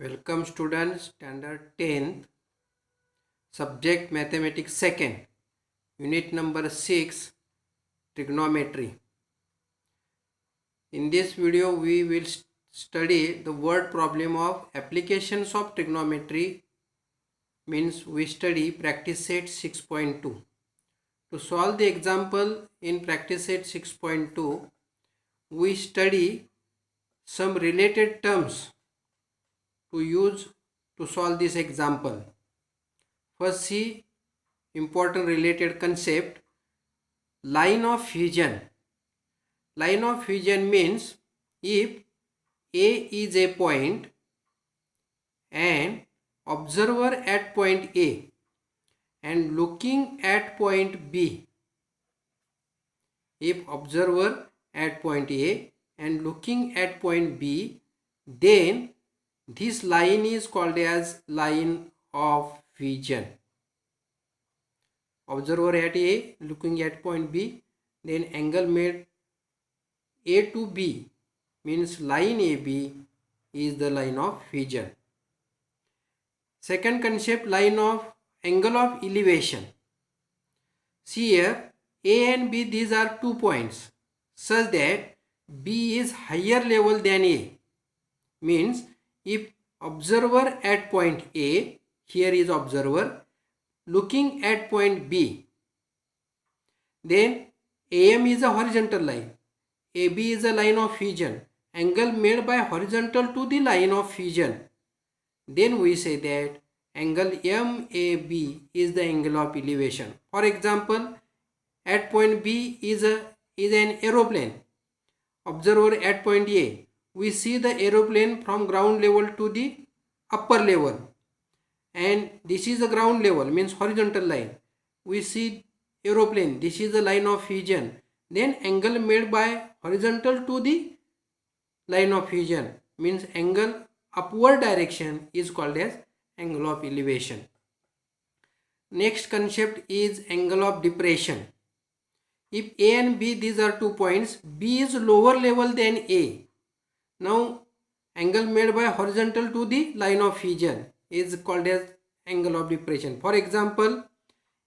Welcome students, standard 10th, subject mathematics 2nd, unit number 6, trigonometry. In this video we will study the word problem of applications of trigonometry, means we study practice set 6.2. To solve the example in practice set 6.2, we study some related terms to use to solve this example. First, see important related concept, line of fusion. Line of fusion means if A is a point and observer at point A and looking at point B. If observer at point A and looking at point B, then this line is called as line of fusion. Observer at A looking at point B, then angle made A to B means line AB is the line of fusion. Second concept, line of angle of elevation. See here, A and B, these are 2 points such that B is higher level than A. Means if observer at point A, here is observer, looking at point B, then AM is a horizontal line, AB is a line of fusion, angle made by horizontal to the line of fusion, then we say that angle MAB is the angle of elevation. For example, at point B is an aeroplane. Observer at point A, we see the aeroplane from ground level to the upper level, and this is the ground level, means horizontal line. We see aeroplane, this is the line of fusion, then angle made by horizontal to the line of fusion means angle upward direction is called as angle of elevation. Next concept is angle of depression. If A and B, these are 2 points, B is lower level than A. Now angle made by horizontal to the line of fusion is called as angle of depression. For example,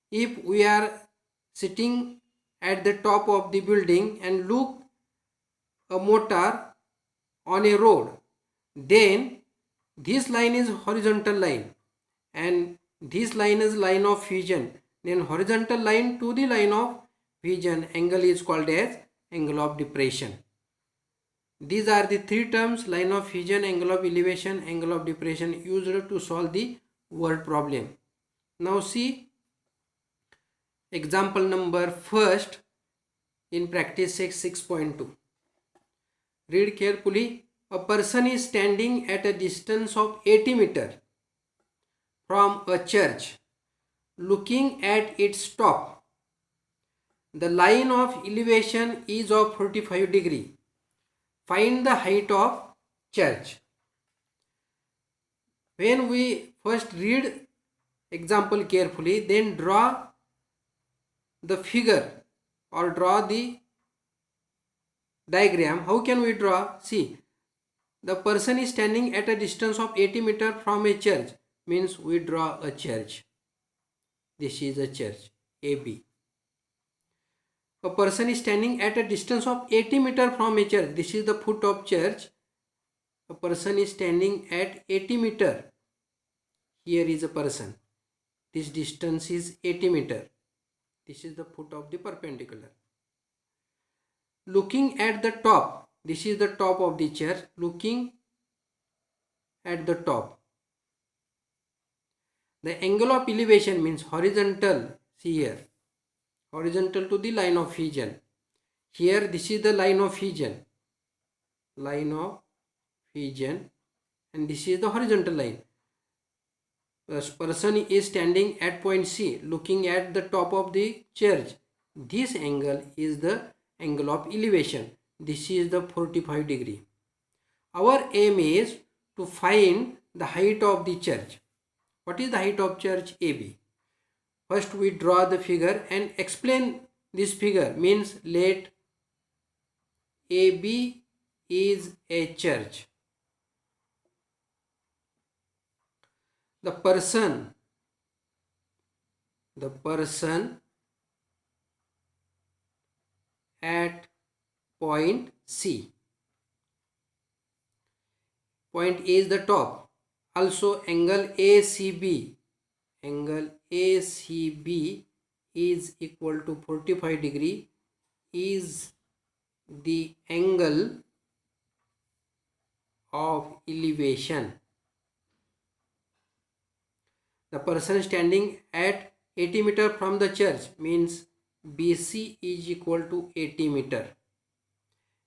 if we are sitting at the top of the building and look a motor on a road, then this line is horizontal line and this line is line of fusion, then horizontal line to the line of fusion angle is called as angle of depression. These are the 3 terms, line of fusion, angle of elevation, angle of depression, used to solve the word problem. Now see example number first in practice 6.2. Read carefully. A person is standing at a distance of 80 meters from a church, looking at its top. The line of elevation is of 45 degree. Find the height of church. When we first read example carefully, then draw the figure or draw the diagram. How can we draw? See, the person is standing at a distance of 80 meters from a church, means we draw a church. This is a church, AB. A person is standing at a distance of 80 meters from a church. This is the foot of church. A person is standing at 80 meters. Here is a person. This distance is 80 meters. This is the foot of the perpendicular. Looking at the top. This is the top of the church. Looking at the top. The angle of elevation means horizontal. See here. Horizontal to the line of fusion. Here this is the line of fusion. Line of fusion. And this is the horizontal line. The person is standing at point C, looking at the top of the church. This angle is the angle of elevation. This is the 45 degree. Our aim is to find the height of the church. What is the height of church AB? First we draw the figure and explain this figure, means let AB is a church. the person at point C. Point A is the top. Also angle ACB is equal to 45 degree is the angle of elevation. The person standing at 80 meter from the church means BC is equal to 80 meter,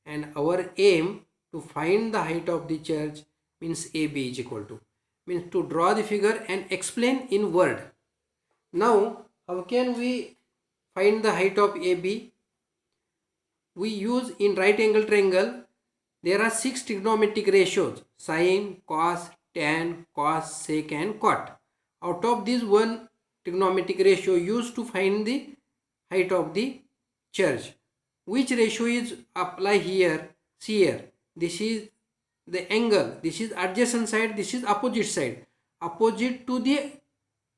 and our aim to find the height of the church means AB is equal to, means to draw the figure and explain in word. Now how can we find the height of AB? We use in right angle triangle there are 6 trigonometric ratios: sine, cos, tan, cos, sec and cot. Out of this one trigonometric ratio used to find the height of the church. Which ratio is apply here? See here, this is the angle, this is adjacent side, this is opposite side. Opposite to the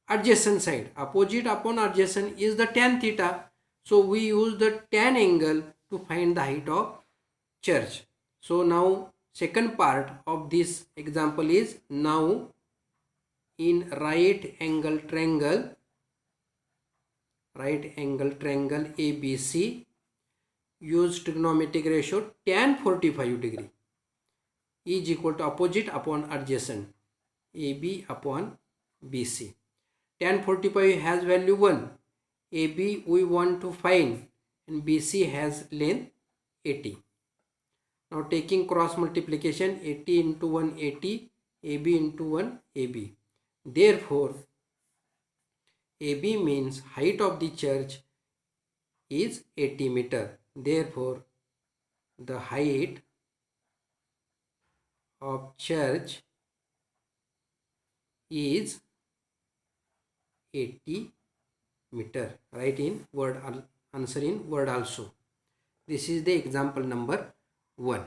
adjacent side, opposite upon adjacent is the tan theta. So we use the tan angle to find the height of church. So now second part of this example is, now in right angle triangle ABC, use trigonometric ratio tan 45 degree is equal to opposite upon adjacent, AB upon BC. Tan 45 has value 1, AB we want to find, and BC has length 80. Now taking cross multiplication, 80 into 1 80, AB into 1 AB. Therefore AB means height of the church is 80 meter. Therefore the height of church is 80 meter. Write in word, answer in word also. This is the example number 1.